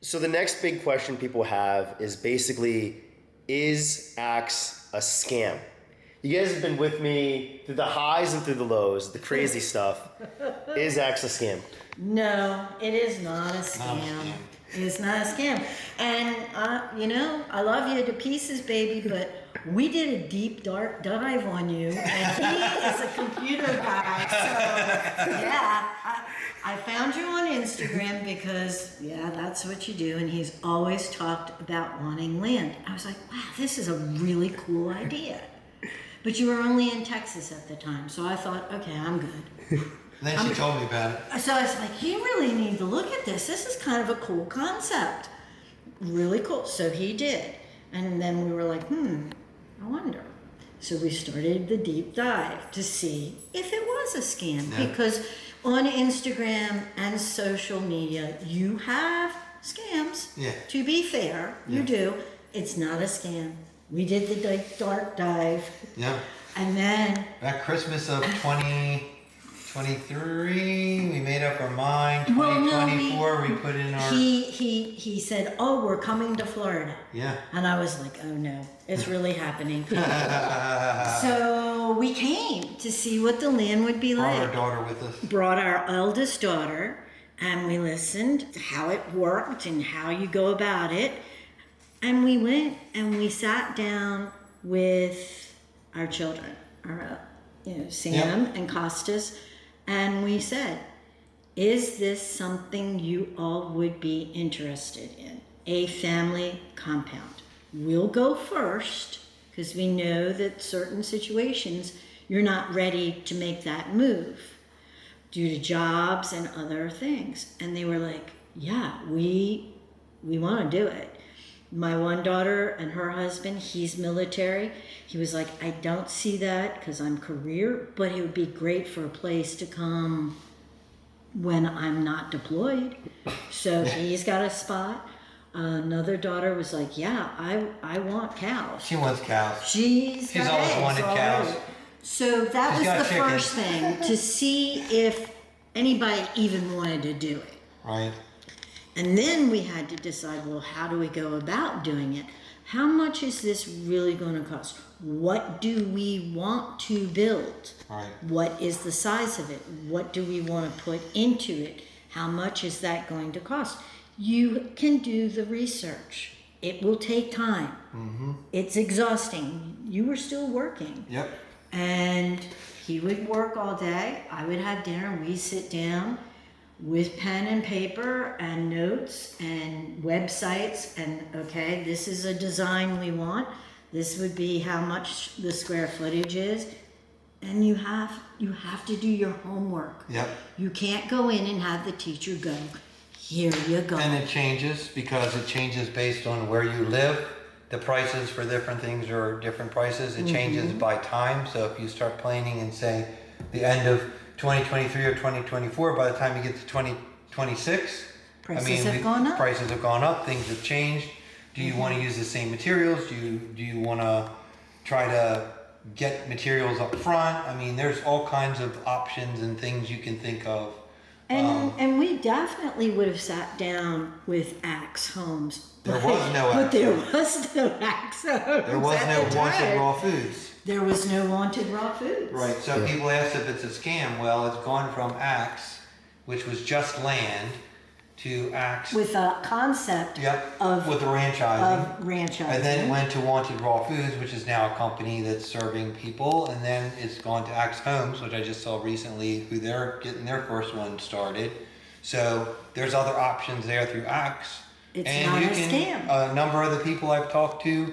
So the next big question people have is basically, is Axe a scam? You guys have been with me through the highs and through the lows, the crazy stuff. Is Axe a scam? No, it is not a scam. It is not a scam. And, I love you to pieces, baby, but we did a deep, dark dive on you, and he is a computer guy. So, yeah, I found you on Instagram because, that's what you do. And he's always talked about wanting land. I was like, wow, this is a really cool idea. But you were only in Texas at the time, so I thought, okay, I'm good. And then she told me about it. So I was like, you really need to look at this. This is kind of a cool concept. Really cool. So he did. And then we were like, I wonder. So we started the deep dive to see if it was a scam. Yeah. Because on Instagram and social media, you have scams. Yeah. To be fair, you do. It's not a scam. We did the dark dive. Yeah. And then... At Christmas of 2023, we made up our mind. 2024, we put in our... He said, oh, we're coming to Florida. Yeah. And I was like, oh no, it's really happening. So we came to see what the land would be like. Brought our daughter with us. Brought our eldest daughter, and we listened to how it worked and how you go about it. And we went and we sat down with our children, Sam and Costas, and we said, is this something you all would be interested in? A family compound. We'll go first because we know that certain situations you're not ready to make that move due to jobs and other things. And they were like, yeah, we want to do it. My one daughter and her husband, he's military. He was like, I don't see that because I'm career, but it would be great for a place to come when I'm not deployed. So he's got a spot. Another daughter was like, yeah, I want cows. She wants cows. She's always wanted cows. So that was the first thing, to see if anybody even wanted to do it. Right. And then we had to decide, well, how do we go about doing it? How much is this really going to cost? What do we want to build? Right. What is the size of it? What do we want to put into it? How much is that going to cost? You can do the research. It will take time. Mm-hmm. It's exhausting. You were still working. Yep. And he would work all day. I would have dinner. We'd sit down with pen and paper and notes and websites, and okay, this is a design we want. This would be how much the square footage is. And you have to do your homework. Yep. You can't go in and have the teacher go, here you go. And it changes because it changes based on where you live. The prices for different things are different prices. It changes by time. So if you start planning in, say, the end of 2023 or 2024, by the time you get to 2026, prices have gone up. Prices have gone up. Things have changed. Do you want to use the same materials? Do you want to try to get materials up front? I mean, there's all kinds of options and things you can think of. And we definitely would have sat down with Axe Homes. There was no Axe. But there was no Axe Homes. There was no wanted raw foods. There was no wanted raw foods. Right. So people ask if it's a scam. Well, it's gone from Axe, which was just land, to Axe with a concept of with the ranchising. And then it went to Wanted Raw Foods, which is now a company that's serving people, and then it's gone to Axe Homes, which I just saw recently, who they're getting their first one started. So there's other options there through Axe. It's not a scam. A number of the people I've talked to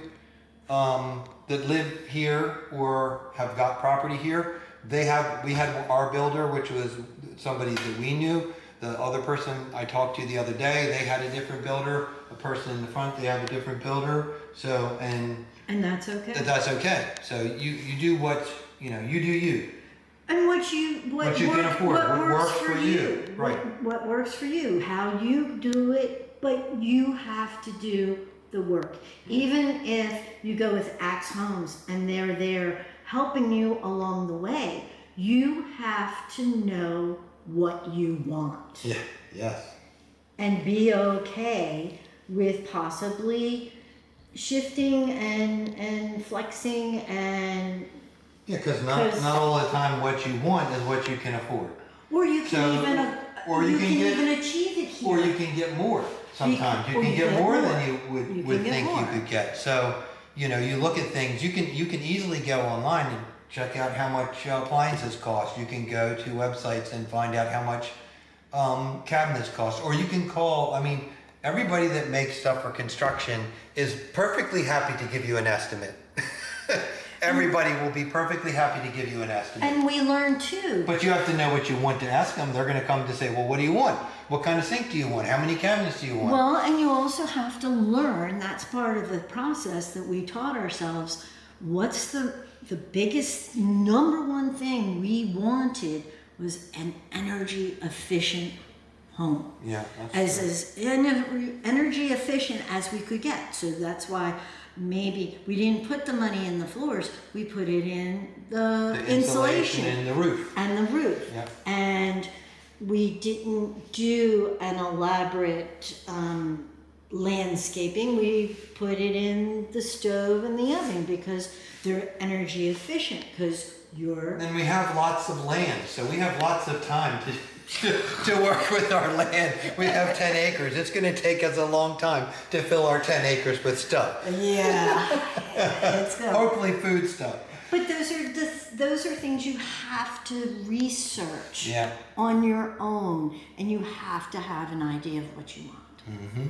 that live here or have got property here, we had our builder, which was somebody that we knew. The other person I talked to the other day, they had a different builder. The person in the front, they have a different builder. So, and that's okay. That's okay. So you do what, you do you. And what you can afford, what works for you. Right. What works for you, how you do it, but you have to do the work. Even if you go with Axe Homes and they're there helping you along the way, you have to know what you want. Yeah, yes. and be okay with possibly shifting and flexing and Yeah, because not all the time what you want is what you can afford. or you can So- even or you can get- even achieve it here. Or you can get more sometimes. You or can you get get more more. than you You would can get think you more. could get. So, you know, you look at things, you can easily go online and check out how much appliances cost. You can go to websites and find out how much cabinets cost. Or you can call, I mean, everybody that makes stuff for construction is perfectly happy to give you an estimate. Everybody will be perfectly happy to give you an estimate. And we learn too. But you have to know what you want to ask them. They're going to come to say, well, what do you want? What kind of sink do you want? How many cabinets do you want? Well, and you also have to learn, that's part of the process that we taught ourselves. What's the biggest number one thing we wanted was an energy efficient home. Yeah, that's As energy efficient as we could get. So that's why maybe we didn't put the money in the floors, we put it in the insulation and the roof. and the roof. Yep. And we didn't do an elaborate landscaping. We put it in the stove and the oven because they're energy efficient. Because you're And we have lots of land, so we have lots of time to work with our land. We have 10 acres. It's going to take us a long time to fill our 10 acres with stuff. it's good. Hopefully food stuff. But those are things you have to research Yeah. on your own, and you have to have an idea of what you want. Mm-hmm.